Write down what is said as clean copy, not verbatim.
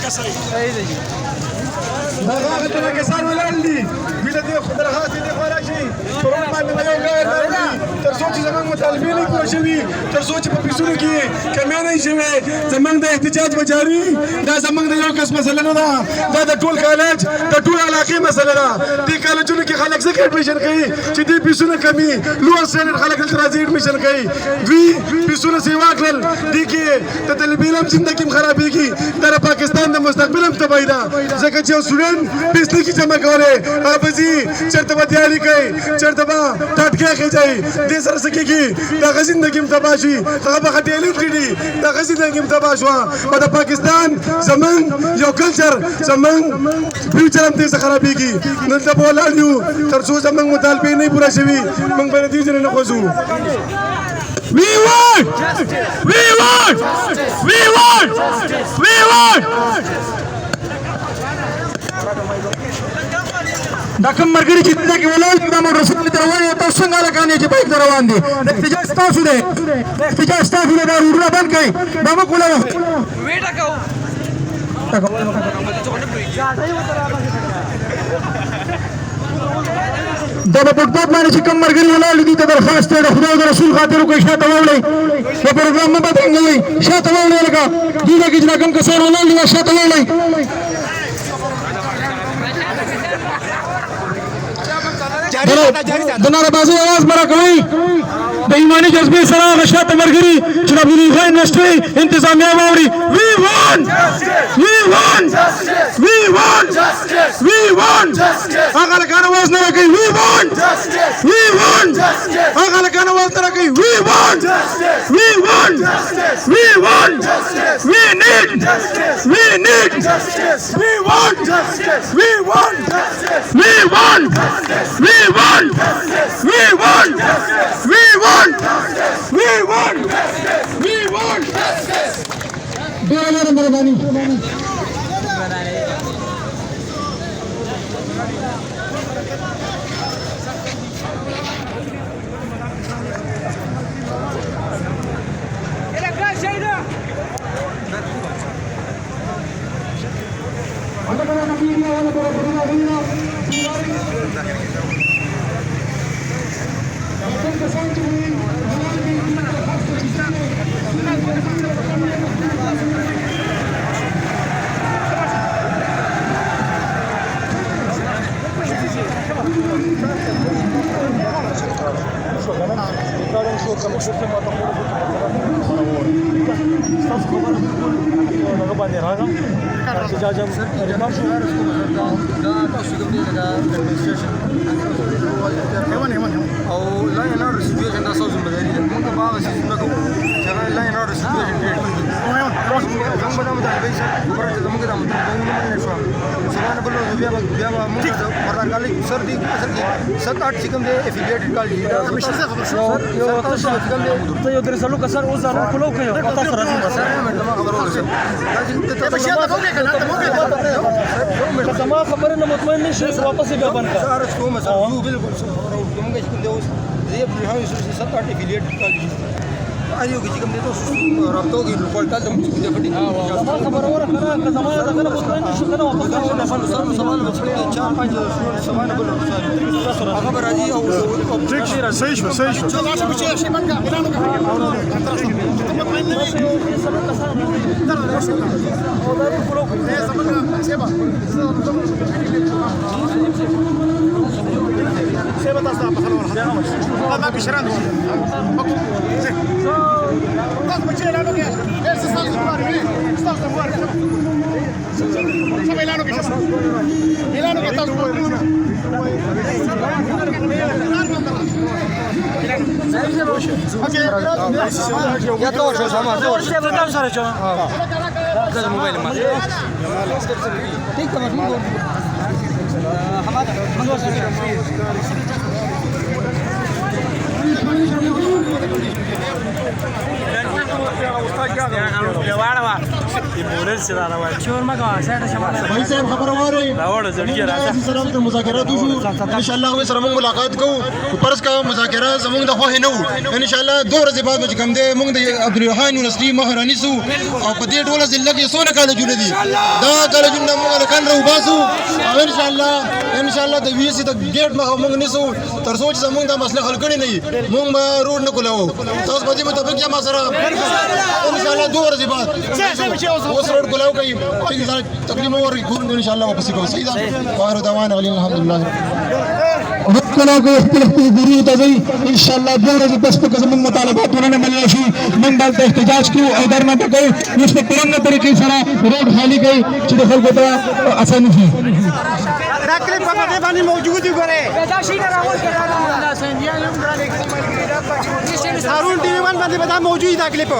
صحيح ده جي هغه ته کسان ولندي ویل دي خبرهات دي خارجي پرون باندې یو غیر تر څو چې زمونږ مطالبه نه پوره شوي تر څو چې په پیسونو کې کمی نه شوي زمونږ د احتجاج به جاري دا زمونږ د یو کس مسله نه ده دا د ټول کالج د ټول علاقې مسله ده دې کالجونو کې خلک ځکه اډمیشن کوي چې دې پیسونه کمی لوړ سټنډرډ خلک دلته راځي اډمیشن کوي دوی پیسونه سیوا کړل دې کې د طالب علم زندګي هم خرابېږي دا د پاکستان د مستقبل هم تباهي ده ځکه چې یو سټوډنټ پیسې کې جمع کولی هغه به ځي چېرته به تیاري کوي چېرته به ټاټکۍ خېجوي دې سره څه کېږي د هغه زندګي هم تباه شي هغه به ټیلنټ کړي د هغه زندګي هم تباه شوه او د پاکستان زمونږ یو کلچر زمونږ فیوچر هم دې څه خرابېږي دلته به ولاړ یو تر څو زمونږ مطالبې نه پوره شوي موږ به له دې ځایه نه خوځو We want! We want! We want! We want! دا کوم مرګري چې دلته کې ولاړ دي دا موټر سایکل ته روان دي تاسو څنګه هلکان یې چې بایک ته روان دي احتجاج ستاسو دی احتجاج ستاسو دی دا روډونه بند کړئ دا مه کولوه دا په فوټپاث باندې چې کوم مرګري ولاړ دي ته درخواست دی د خدای د رسول خاطر وکړئ شاته واوړئ د پروګرام مه بدرنګوئ شاته واوړئ لکه دلته کې چې دا کوم کسان ولاړ دي شاته واوړئ د ناربازۍ اواز مه راکوئ د ایماني جذبې سره هغه شاته ملګري چې د عبدالغني انډسټري انتظامیه واوري We want! We want! We want! We want! هغه هلکان اواز نه راکوي We want! We want! هغه هلکان اواز نه راکوي We want! We want! We want! We need! We need! We want! We want! We want! We want! We want! We want! We want! We want! Dolar Mervani. आइयो किसी कम दे तो रब्तो की क्वालिटी जब मुझे फटी खबर और करा का जमाना तक ना मुतमईन शुक्र ना वापस सर सवाल बचड़े 4-5 सवाल बोलो खबर आजी ऑब्जेक्ट सही शो चलो आज मुझे ऐसे बन का मिलानो का मुतमईन ने सब का सारा और फॉलो ये समझ सेवा सेवा तास्ता पखला वला ما في شران طاس بشيل انا كده ايش صار صار صار صار سوي لانو كده لانو كده طاس يا تو شو سما تو شو بدل سره شو هذا موبايل ما تيك تمام حماده भाई साहब खबर واره سره د مذاکرات وشو ان شاء الله سره موږ ملاقات کوو پرس کا مذاکرات زموږ د خو نه ان شاء الله 2 ورځې بعد چې کوم دی موږ د عبدالرحمن یونیورسيټي مهراني سو او په دې ټوله ضلع کې څونه کالجونه دي دا کالجونه موږ لکان رو باسو او ان شاء الله د وی سي د ګیټ ما موږ نسو تر څو چې زموږ د مسله حل کړي نه موږ به روډ نه کولاو تاسو په دې مطابق یا ما سره ان شاء الله 2 ورځې بعد اوس روډ کولاو کوي تقریبا ورې کوم ان شاء الله واپس کوو سیدا واخر دعوانا الحمد لله وکړه کو خپل ضرورت دی ان شاء الله د ورځې پس په زموږ مطالبات ونه ملي شي موږ دلته احتجاج کوو او درنه کوو اوس په پرنګ طریقې سره روډ خالی کوي چې د خلکو ته اسانه شي راکلي په دې باندې موجود دي ګوره هارون ټي وی باندې موجود دا کلیپ